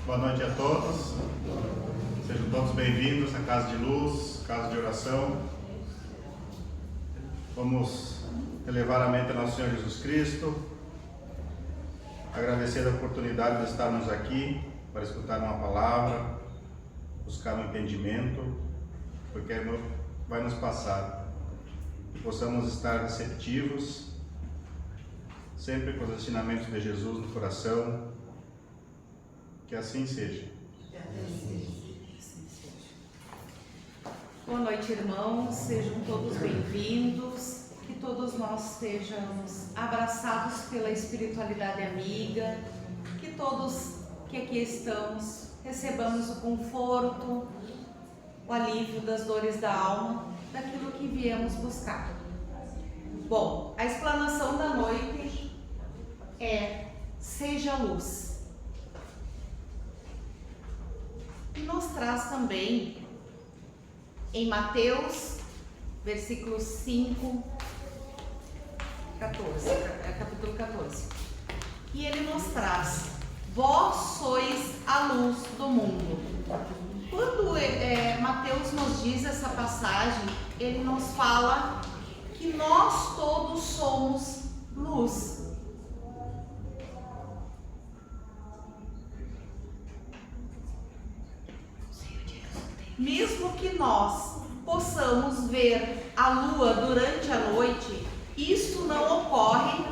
Boa noite a todos. Sejam todos bem-vindos à Casa de Luz, Casa de Oração. Vamos elevar a mente ao nosso Senhor Jesus Cristo, agradecer a oportunidade de estarmos aqui para escutar uma palavra, buscar um entendimento, porque vai nos passar, que possamos estar receptivos, sempre com os ensinamentos de Jesus no coração. Que assim seja. Boa noite, irmãos, sejam todos bem-vindos, que todos nós sejamos abraçados pela espiritualidade amiga, que todos que aqui estamos recebamos o conforto, o alívio das dores da alma, daquilo que viemos buscar. Bom, a explanação da noite é: seja luz. E nos traz também em Mateus, versículo 5, 14, capítulo 14. E ele nos traz: vós sois a luz do mundo. Quando Mateus nos diz essa passagem, ele nos fala que nós todos somos luz. Mesmo que nós possamos ver a lua durante a noite, isso não ocorre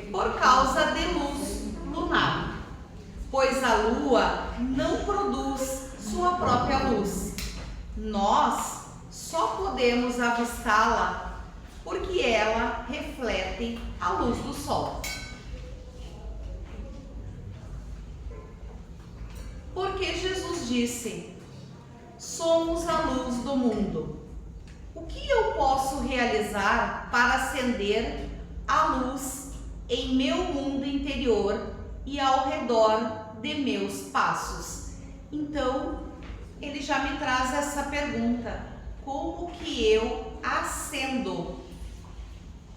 por causa de luz lunar, pois a lua não produz sua própria luz. Nós só podemos avistá-la porque ela reflete a luz do sol. Porque Jesus disse: somos a luz do mundo. O que eu posso realizar para acender a luz em meu mundo interior e ao redor de meus passos? Então, ele já me traz essa pergunta: como que eu acendo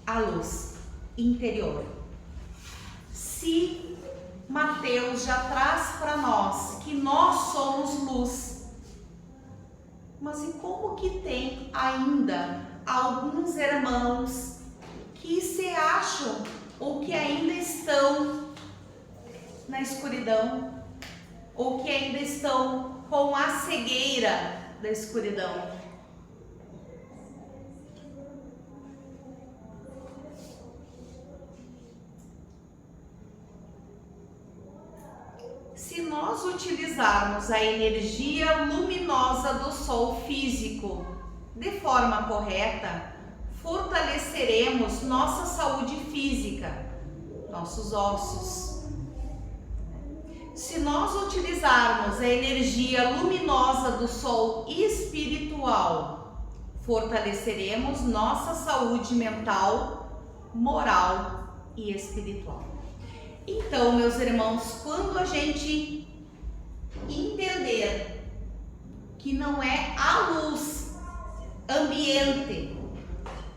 a luz interior? Se Mateus já traz para nós que nós somos luz, mas e como que tem ainda alguns irmãos que se acham ou que ainda estão na escuridão, ou que ainda estão com a cegueira da escuridão? Se nós utilizarmos a energia luminosa do sol físico de forma correta, fortaleceremos nossa saúde física, nossos ossos. Se nós utilizarmos a energia luminosa do sol espiritual, fortaleceremos nossa saúde mental, moral e espiritual. Então, meus irmãos, quando a gente entender que não é a luz ambiente,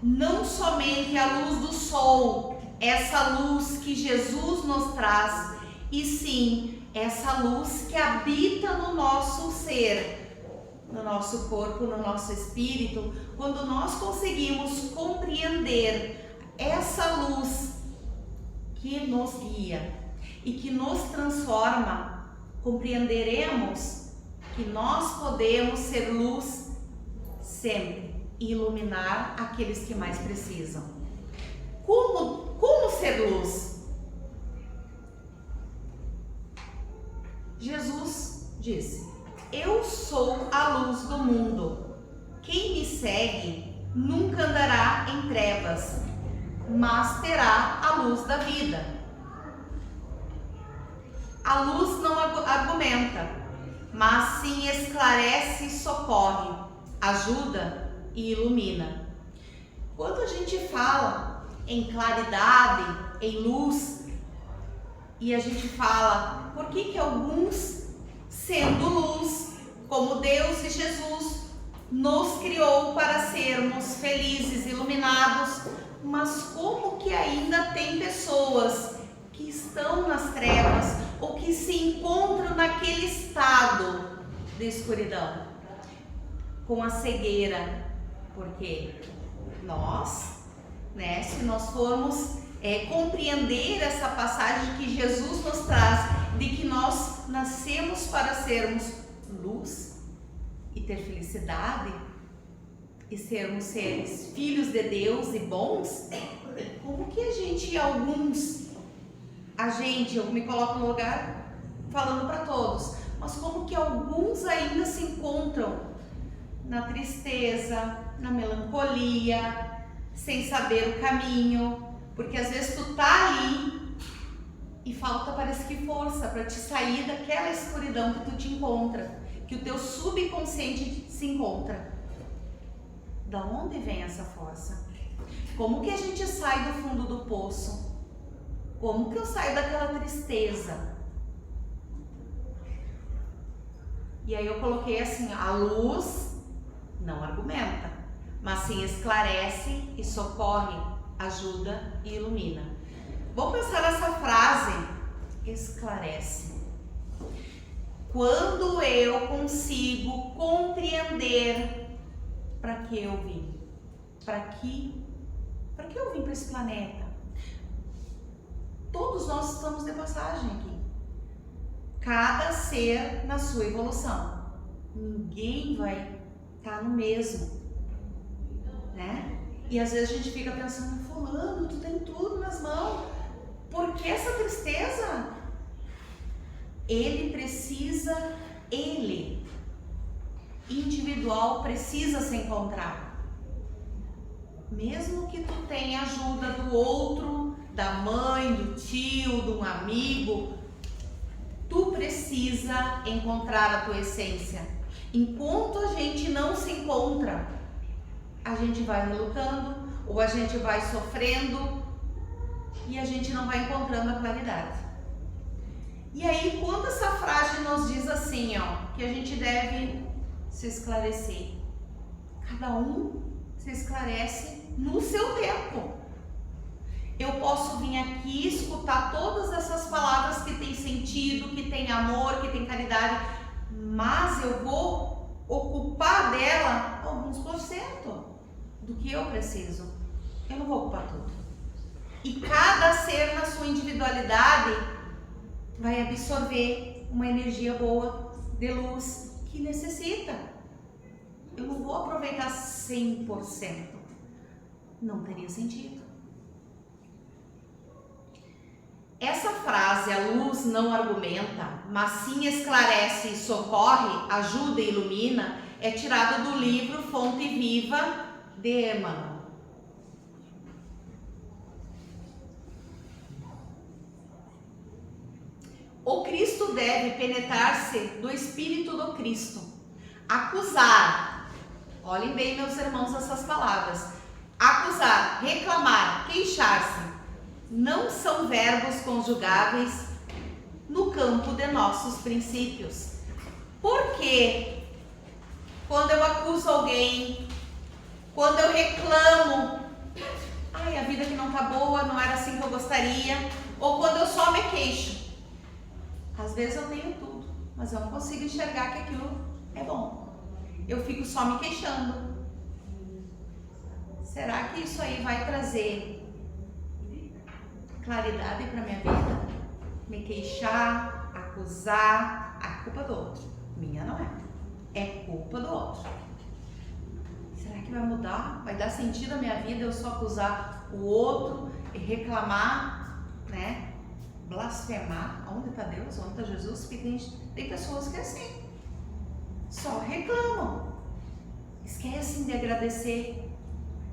não somente a luz do sol, essa luz que Jesus nos traz, e sim essa luz que habita no nosso ser, no nosso corpo, no nosso espírito, quando nós conseguimos compreender essa luz que nos guia e que nos transforma, compreenderemos que nós podemos ser luz sempre e iluminar aqueles que mais precisam. Como ser luz? Jesus disse: eu sou a luz do mundo. Quem me segue nunca andará em trevas, mas terá a luz da vida. A luz não argumenta, mas sim esclarece e socorre, ajuda e ilumina. Quando a gente fala em claridade, em luz, e a gente fala, por que alguns, sendo luz, como Deus e Jesus, nos criou para sermos felizes, iluminados, mas como que ainda tem pessoas que estão nas trevas ou que se encontram naqueles de escuridão, com a cegueira, porque nós, né, se nós formos compreender essa passagem que Jesus nos traz, de que nós nascemos para sermos luz e ter felicidade, e sermos seres filhos de Deus e bons, como que eu me coloco no lugar falando para todos, mas como que alguns ainda se encontram na tristeza, na melancolia, sem saber o caminho, porque às vezes tu tá ali e falta, parece que força para te sair daquela escuridão que tu te encontra, que o teu subconsciente se encontra. Da onde vem essa força? Como que a gente sai do fundo do poço? Como que eu saio daquela tristeza? E aí eu coloquei assim, a luz não argumenta, mas sim esclarece e socorre, ajuda e ilumina. Vamos pensar nessa frase, esclarece. Quando eu consigo compreender para que eu vim, para que eu vim para esse planeta. Todos nós estamos de passagem aqui, cada ser na sua evolução. Ninguém vai estar no mesmo, né? E às vezes a gente fica pensando, fulano, tu tem tudo nas mãos, por que essa tristeza? Ele individual precisa se encontrar. Mesmo que tu tenha ajuda do outro, da mãe, do tio, de um amigo, tu precisa encontrar a tua essência. Enquanto a gente não se encontra, a gente vai relutando, ou a gente vai sofrendo, e a gente não vai encontrando a claridade. E aí, quando essa frase nos diz assim, que a gente deve se esclarecer, cada um se esclarece no seu tempo. Eu posso vir aqui escutar todas essas palavras que têm sentido, que têm amor, que têm caridade, mas eu vou ocupar dela alguns % do que eu preciso. Eu não vou ocupar tudo. E cada ser na sua individualidade vai absorver uma energia boa, de luz, que necessita. Eu não vou aproveitar 100%. Não teria sentido. Essa frase, a luz não argumenta, mas sim esclarece e socorre, ajuda e ilumina, é tirada do livro Fonte Viva de Emmanuel. O Cristo deve penetrar-se do Espírito do Cristo. Acusar, olhem bem, meus irmãos, essas palavras. Acusar, reclamar, queixar-se, não são verbos conjugáveis no campo de nossos princípios. Porque quando eu acuso alguém, quando eu reclamo, ai, a vida que não tá boa, não era assim que eu gostaria, ou quando eu só me queixo, às vezes eu tenho tudo, mas eu não consigo enxergar que aquilo é bom. Eu fico só me queixando. Será que isso aí vai trazer claridade para minha vida? Me queixar, acusar, a culpa do outro. Minha não é. É culpa do outro. Será que vai mudar? Vai dar sentido à minha vida eu só acusar o outro e reclamar, né? Blasfemar? Onde está Deus? Onde está Jesus? Porque tem pessoas que é assim, só reclamam, esquecem de agradecer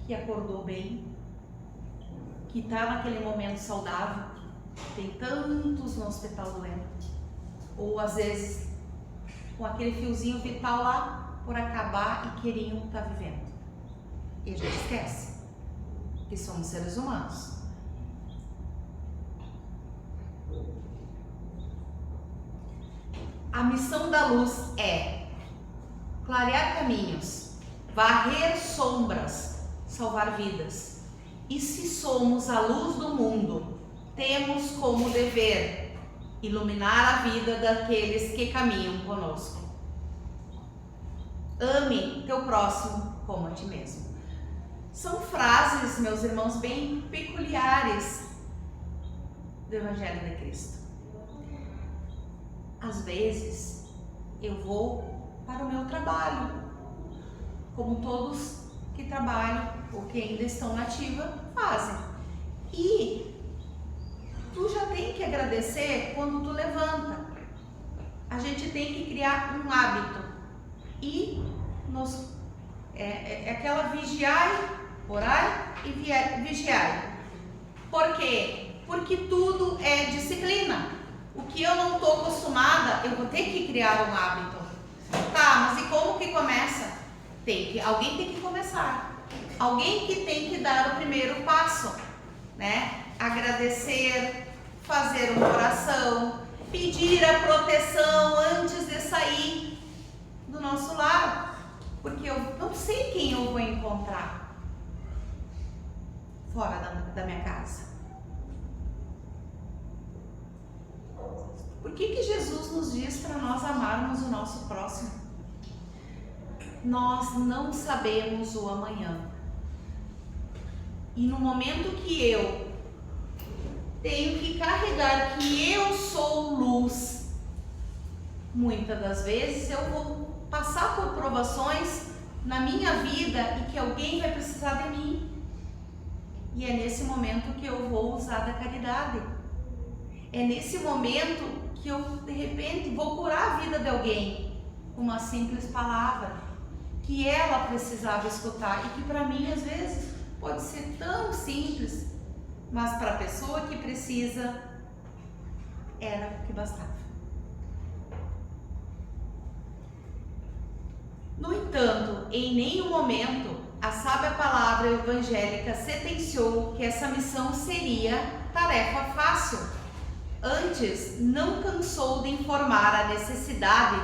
que acordou bem, que está naquele momento saudável. Tem tantos no hospital doendo, ou às vezes com aquele fiozinho vital lá por acabar e queriam estar vivendo. E a gente esquece que somos seres humanos. A missão da luz é clarear caminhos, varrer sombras, salvar vidas. E se somos a luz do mundo, temos como dever iluminar a vida daqueles que caminham conosco. ame teu próximo como a ti mesmo. São frases, meus irmãos, bem peculiares do Evangelho de Cristo. Às vezes, eu vou para o meu trabalho, como todos que trabalham ou que ainda estão na ativa fazem. E tu já tem que agradecer quando tu levanta. A gente tem que criar um hábito. E aquela vigiai, orai e vigiai. Por quê? Porque tudo é disciplina. O que eu não estou acostumada, eu vou ter que criar um hábito. Tá, mas e como que começa? Alguém tem que começar. Alguém que tem que dar o primeiro passo, né? Agradecer, fazer uma oração, pedir a proteção antes de sair do nosso lar, porque eu não sei quem eu vou encontrar fora da minha casa. Por que Jesus nos diz para nós amarmos o nosso próximo? Nós não sabemos o amanhã. E no momento que eu tenho que carregar que eu sou luz, muitas das vezes eu vou passar por provações na minha vida e que alguém vai precisar de mim. E é nesse momento que eu vou usar da caridade. É nesse momento que eu, de repente, vou curar a vida de alguém com uma simples palavra que ela precisava escutar e que para mim, às vezes, pode ser tão simples, mas para a pessoa que precisa, era o que bastava. No entanto, em nenhum momento a sábia palavra evangélica sentenciou que essa missão seria tarefa fácil. Antes, não cansou de informar a necessidade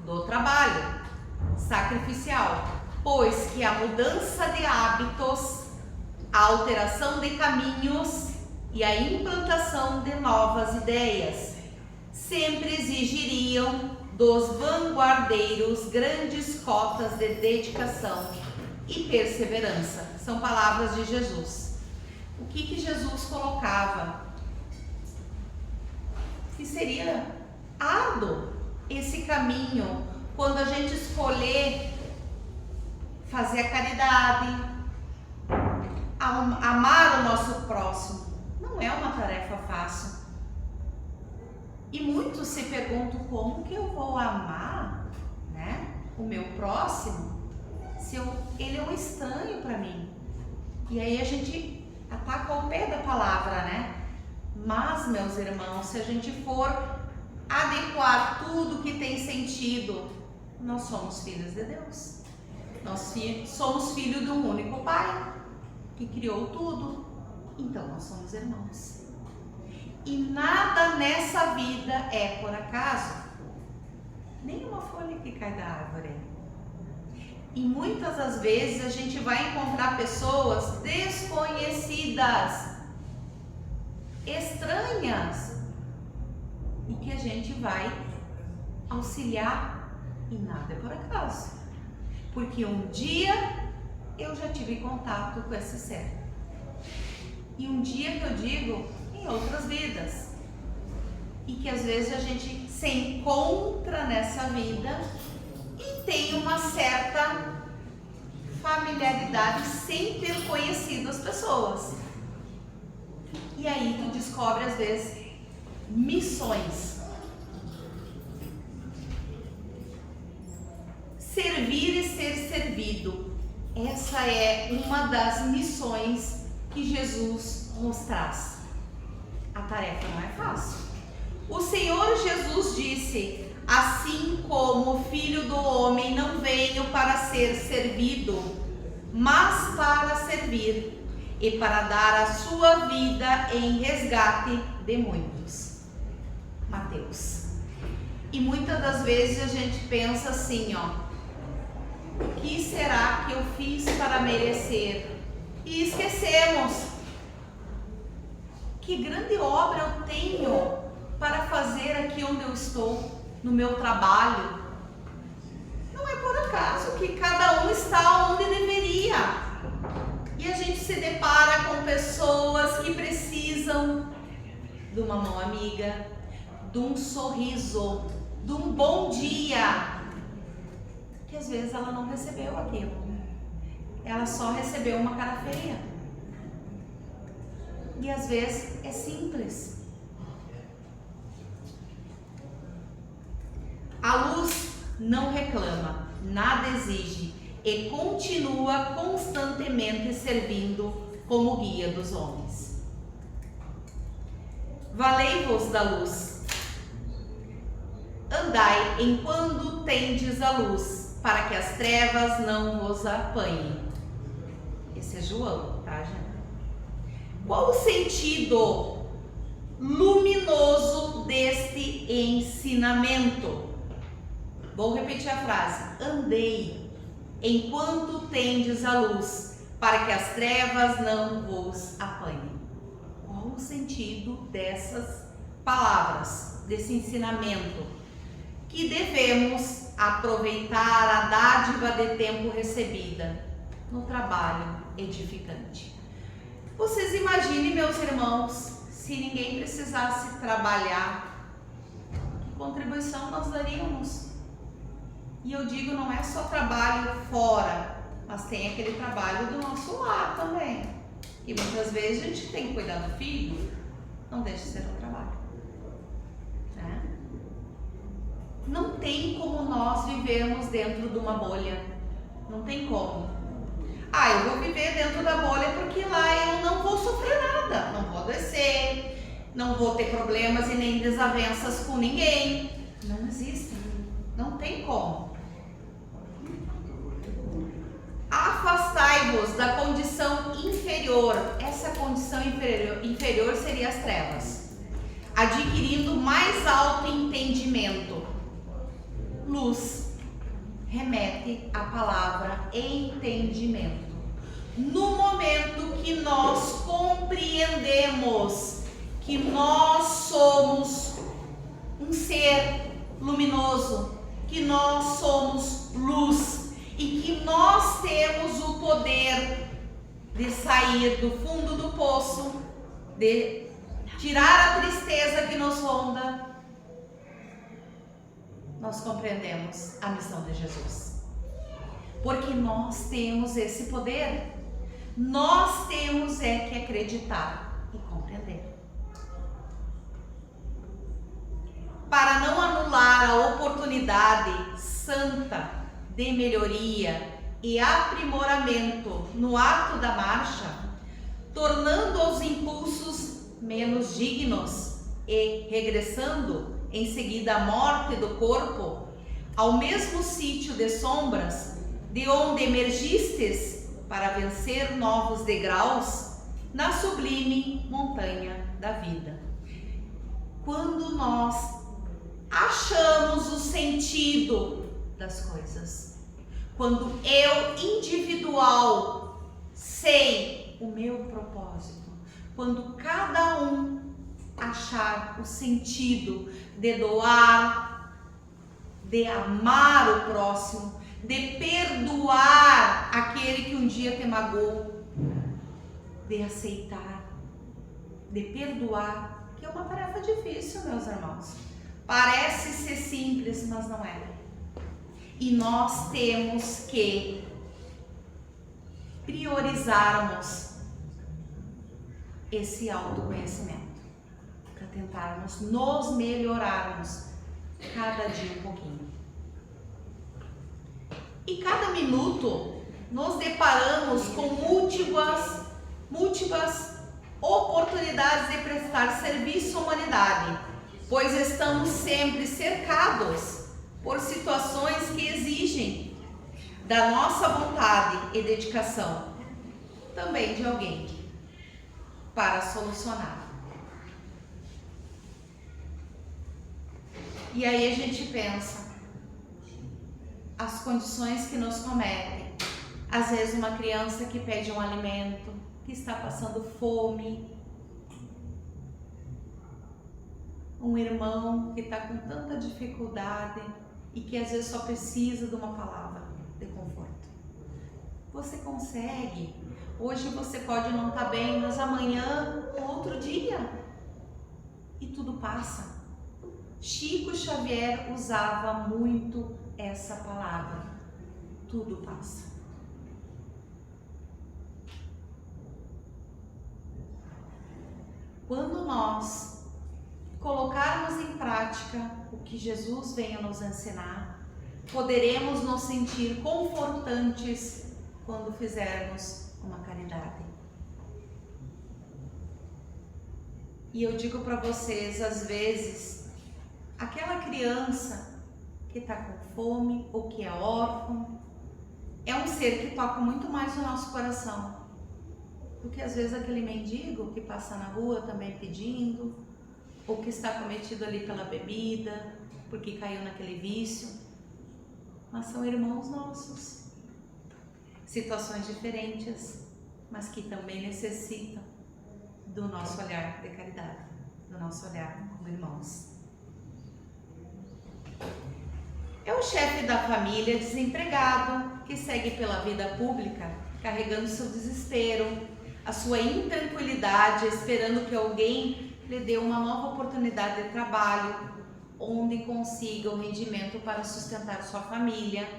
do trabalho sacrificial, pois que a mudança de hábitos, a alteração de caminhos e a implantação de novas ideias sempre exigiriam dos vanguardeiros grandes cotas de dedicação e perseverança. São palavras de Jesus. O que Jesus colocava? Que seria árduo esse caminho quando a gente escolher fazer a caridade, amar o nosso próximo. Não é uma tarefa fácil. E muitos se perguntam como que eu vou amar, né, o meu próximo se ele é um estranho para mim. E aí a gente ataca ao pé da palavra, né? Mas, meus irmãos, se a gente for adequar tudo que tem sentido, nós somos filhos de Deus. Nós somos filhos de um único Pai que criou tudo. Então nós somos irmãos. E nada nessa vida é por acaso. Nenhuma folha que cai da árvore. E muitas das vezes a gente vai encontrar pessoas desconhecidas, estranhas, e que a gente vai auxiliar, e nada é por acaso, porque um dia eu já tive contato com esse ser, e um dia que eu digo em outras vidas, e que às vezes a gente se encontra nessa vida e tem uma certa familiaridade sem ter conhecido as pessoas. E aí tu descobre às vezes missões. Servir e ser servido. Essa é uma das missões que Jesus nos traz. A tarefa não é fácil. O Senhor Jesus disse: assim como o Filho do Homem não veio para ser servido, mas para servir e para dar a sua vida em resgate de muitos. Mateus. E muitas das vezes a gente pensa assim, o que será que eu fiz para merecer? E esquecemos que grande obra eu tenho para fazer aqui onde eu estou, no meu trabalho. Não é por acaso. caso que cada um está onde deveria. E a gente se depara com pessoas que precisam de uma mão amiga, de um sorriso, de um bom dia, que às vezes ela não recebeu aquilo, ela só recebeu uma cara feia. E às vezes é simples. A luz não reclama, nada exige e continua constantemente servindo como guia dos homens. Valei-vos da luz. Andai enquanto tendes a luz, para que as trevas não vos apanhem. Esse é João, tá, gente? Qual o sentido luminoso deste ensinamento? Vou repetir a frase. Andei enquanto tendes a luz, para que as trevas não vos apanhem. Qual o sentido dessas palavras, desse ensinamento? Que devemos aproveitar a dádiva de tempo recebida no trabalho edificante. Vocês imaginem, meus irmãos, se ninguém precisasse trabalhar, que contribuição nós daríamos? E eu digo, não é só trabalho fora, mas tem aquele trabalho do nosso lar também. E muitas vezes a gente tem que cuidar do filho, não deixa de ser um trabalho. Né? Não tem como nós vivermos dentro de uma bolha. Não tem como. Eu vou viver dentro da bolha porque lá eu não vou sofrer nada, não vou adoecer, não vou ter problemas e nem desavenças com ninguém. Não existe, não tem como. Afastai-vos da condição inferior. Essa condição inferior seria as trevas, adquirindo mais alto entendimento. Luz remete à palavra entendimento. No momento que nós compreendemos que nós somos um ser luminoso, que nós somos luz e que nós temos o poder de sair do fundo do poço, de tirar a tristeza que nos ronda, nós compreendemos a missão de Jesus. Porque nós temos esse poder. Nós temos que acreditar e compreender. Para não anular a oportunidade santa de melhoria e aprimoramento no ato da marcha, tornando os impulsos menos dignos e regressando em seguida à morte do corpo, ao mesmo sítio de sombras, de onde emergistes para vencer novos degraus na sublime montanha da vida. Quando nós achamos o sentido das coisas, quando eu, individual, sei o meu propósito, quando cada um achar o sentido de doar, de amar o próximo, de perdoar aquele que um dia te magoou, de aceitar, de perdoar, que é uma tarefa difícil, meus irmãos. Parece ser simples, mas não é. E nós temos que priorizarmos esse autoconhecimento para tentarmos nos melhorarmos cada dia um pouquinho. E cada minuto nos deparamos com múltiplas oportunidades de prestar serviço à humanidade, pois estamos sempre cercados por situações que exigem da nossa vontade e dedicação, também de alguém, para solucionar. E aí a gente pensa, as condições que nos cometem, às vezes uma criança que pede um alimento, que está passando fome, um irmão que está com tanta dificuldade e que às vezes só precisa de uma palavra. de conforto. Você consegue. Hoje você pode não estar bem, mas amanhã é outro dia. E tudo passa. Chico Xavier usava muito essa palavra. Tudo passa. Quando nós colocarmos em prática o que Jesus vem a nos ensinar, poderemos nos sentir confortantes quando fizermos uma caridade. E eu digo para vocês, às vezes, aquela criança que está com fome ou que é órfão, é um ser que toca muito mais o nosso coração do que às vezes aquele mendigo que passa na rua também pedindo, ou que está cometido ali pela bebida, porque caiu naquele vício. Mas são irmãos nossos, situações diferentes, mas que também necessitam do nosso olhar de caridade, do nosso olhar como irmãos. É o chefe da família desempregado que segue pela vida pública carregando seu desespero, a sua intranquilidade, esperando que alguém lhe dê uma nova oportunidade de trabalho, onde consiga o rendimento para sustentar sua família.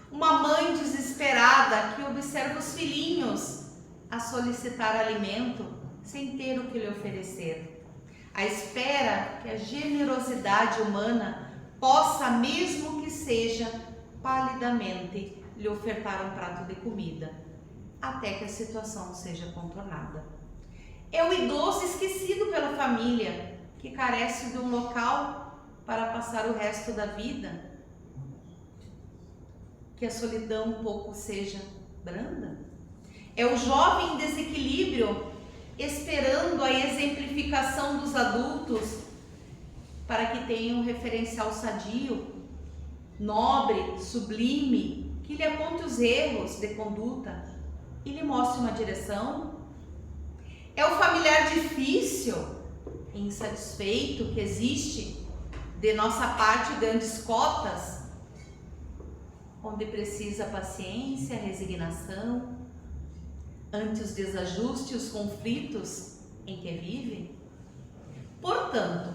Uma mãe desesperada que observa os filhinhos a solicitar alimento sem ter o que lhe oferecer. A espera que a generosidade humana possa, mesmo que seja palidamente, lhe ofertar um prato de comida, até que a situação seja contornada. É o idoso esquecido pela família, que carece de um local para passar o resto da vida. Que a solidão um pouco seja branda. É o jovem em desequilíbrio, esperando a exemplificação dos adultos para que tenha um referencial sadio, nobre, sublime, que lhe aponte os erros de conduta e lhe mostre uma direção. É o familiar difícil, insatisfeito, que existe de nossa parte grandes cotas, onde precisa paciência, resignação, ante os desajustes e os conflitos em que vive. Portanto,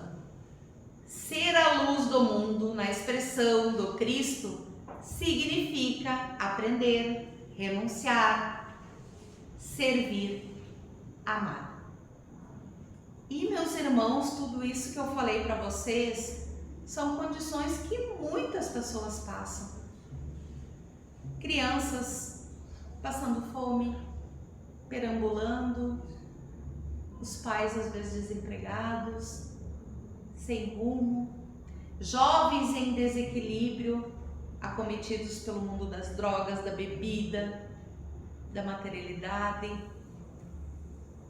ser a luz do mundo na expressão do Cristo significa aprender, renunciar, servir, amar. E, meus irmãos, tudo isso que eu falei para vocês são condições que muitas pessoas passam. Crianças passando fome, perambulando, os pais às vezes desempregados, sem rumo, jovens em desequilíbrio, acometidos pelo mundo das drogas, da bebida, da materialidade,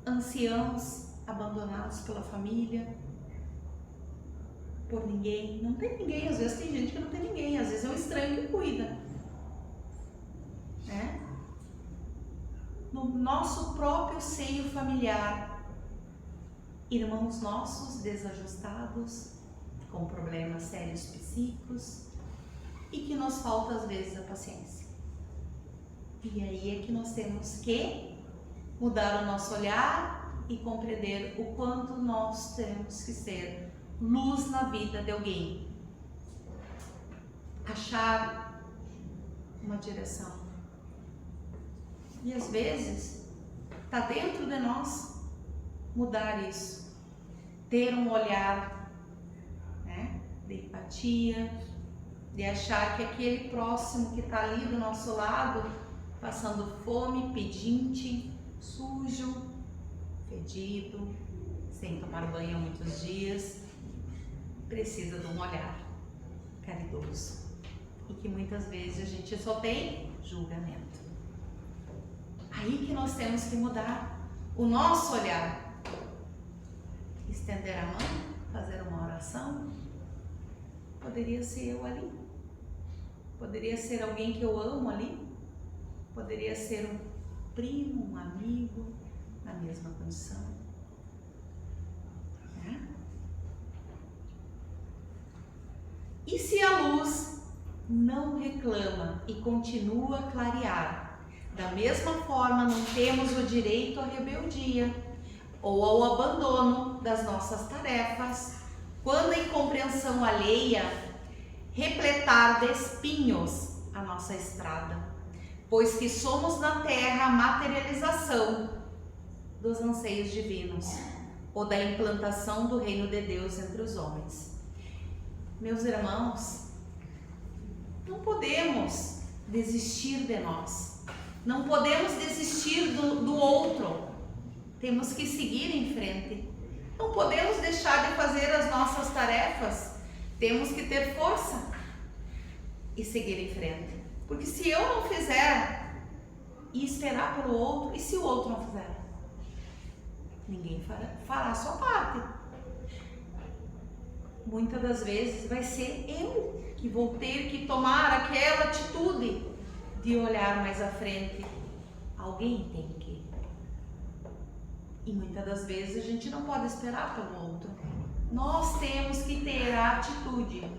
anciãos abandonados pela família, por ninguém. Não tem ninguém, às vezes tem gente que não tem ninguém, às vezes é um estranho que cuida, né? No nosso próprio seio familiar, irmãos nossos desajustados, com problemas sérios psíquicos, e que nos falta às vezes a paciência. E aí é que nós temos que mudar o nosso olhar e compreender o quanto nós temos que ser luz na vida de alguém. Achar uma direção. E às vezes está dentro de nós mudar isso. Ter um olhar, né, de empatia, de achar que aquele próximo que está ali do nosso lado, passando fome, pedinte, sujo, fedido, sem tomar banho há muitos dias, precisa de um olhar caridoso. E que muitas vezes a gente só tem julgamento. Aí que nós temos que mudar o nosso olhar. Estender a mão, fazer uma oração. Poderia ser eu ali. Poderia ser alguém que eu amo ali. Poderia ser um primo, um amigo, na mesma condição. Né? E se a luz não reclama e continua a clarear. Da mesma forma, não temos o direito à rebeldia ou ao abandono das nossas tarefas, quando a incompreensão alheia repletar de espinhos a nossa estrada, pois que somos na terra a materialização dos anseios divinos ou da implantação do reino de Deus entre os homens. Meus irmãos, não podemos desistir de nós, não podemos desistir do outro, temos que seguir em frente, não podemos deixar de fazer as nossas tarefas, temos que ter força e seguir em frente, porque se eu não fizer e esperar pelo outro, e se o outro não fizer? Ninguém fará a sua parte. Muitas das vezes vai ser eu que vou ter que tomar aquela atitude de olhar mais à frente. Alguém tem que. E muitas das vezes a gente não pode esperar pelo outro. Nós temos que ter a atitude.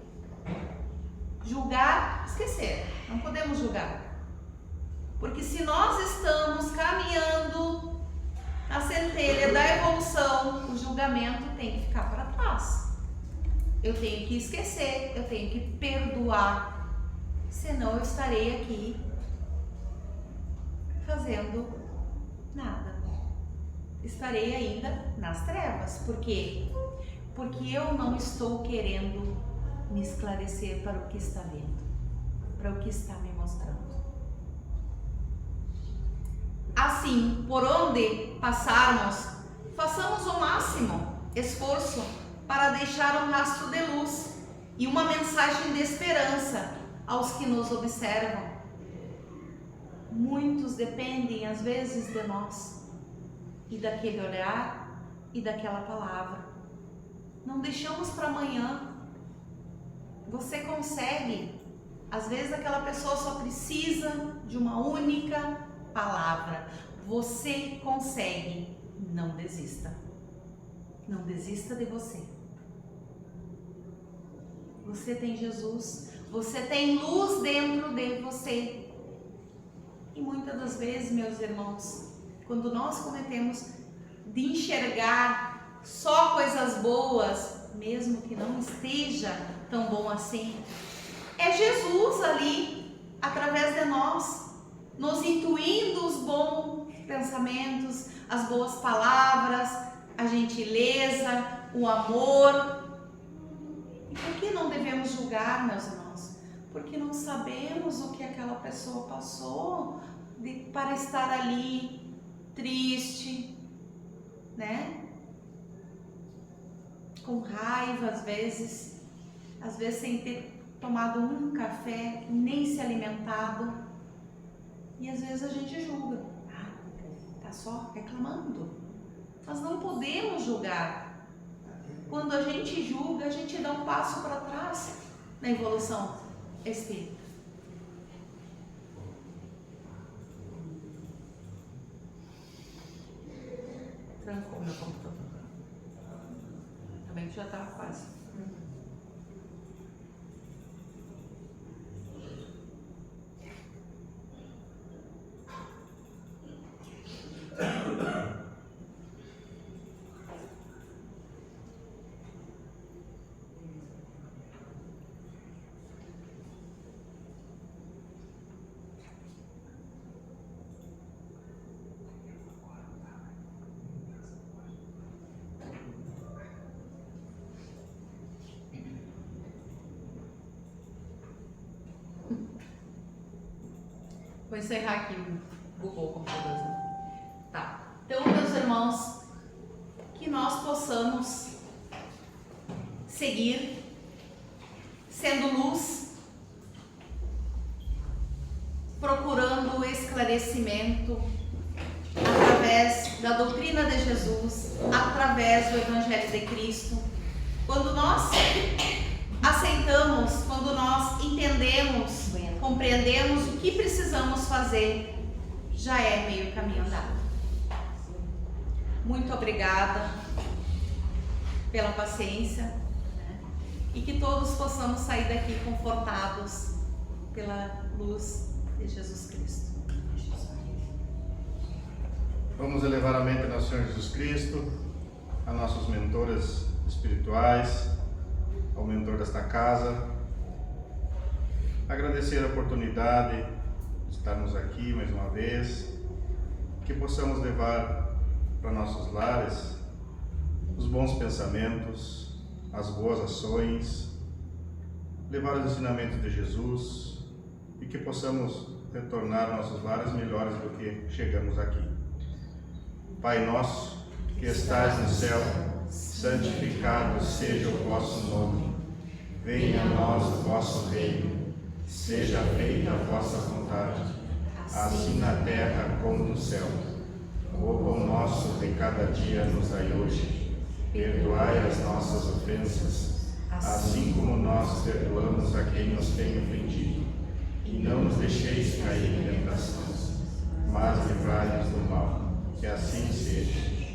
Julgar, esquecer. Não podemos julgar. Porque se nós estamos caminhando na centelha da evolução, o julgamento tem que ficar para trás. Eu tenho que esquecer, eu tenho que perdoar, senão eu estarei aqui fazendo nada. Estarei ainda nas trevas. Por quê? Porque eu não estou querendo me esclarecer para o que está vendo, para o que está me mostrando. Assim, por onde passarmos, façamos o máximo esforço para deixar um rastro de luz e uma mensagem de esperança aos que nos observam. Muitos dependem às vezes de nós e daquele olhar e daquela palavra. Não deixamos para amanhã. Você consegue. Às vezes aquela pessoa só precisa de uma única palavra. Você consegue. Não desista. Não desista de você. Você tem Jesus. Você tem luz dentro de você. E muitas das vezes, meus irmãos, quando nós cometemos de enxergar só coisas boas, mesmo que não esteja tão bom assim, é Jesus ali, através de nós, nos intuindo os bons pensamentos, as boas palavras, a gentileza, o amor. E por que não devemos julgar, meus irmãos? Porque não sabemos o que aquela pessoa passou para estar ali triste, né? Com raiva às vezes sem ter tomado um café, nem se alimentado. E às vezes a gente julga. Tá só reclamando. Nós não podemos julgar. Quando a gente julga, a gente dá um passo para trás na evolução espírita. Trancou meu computador. Também já estava quase. Vou encerrar aqui o Google Computador. Tá. Então, meus irmãos, que nós possamos seguir sendo luz, procurando o esclarecimento através da doutrina de Jesus, através do Evangelho de Cristo. Quando nós aceitamos, quando nós entendemos, compreendemos o que precisamos fazer, já é meio caminho andado. Muito obrigada pela paciência, né? E que todos possamos sair daqui confortados pela luz de Jesus Cristo. Vamos elevar a mente ao Senhor Jesus Cristo, a nossos mentores espirituais, ao mentor desta casa. Agradecer a oportunidade de estarmos aqui mais uma vez, que possamos levar para nossos lares os bons pensamentos, as boas ações, levar os ensinamentos de Jesus e que possamos retornar aos nossos lares melhores do que chegamos aqui. Pai nosso, que estais no céu, santificado seja o vosso nome. Venha a nós o vosso reino. Seja feita a vossa vontade, assim na terra como no céu. O pão nosso de cada dia nos dai hoje. Perdoai as nossas ofensas, assim como nós perdoamos a quem nos tem ofendido. E não nos deixeis cair em tentação, mas livrai-nos do mal. Que assim seja.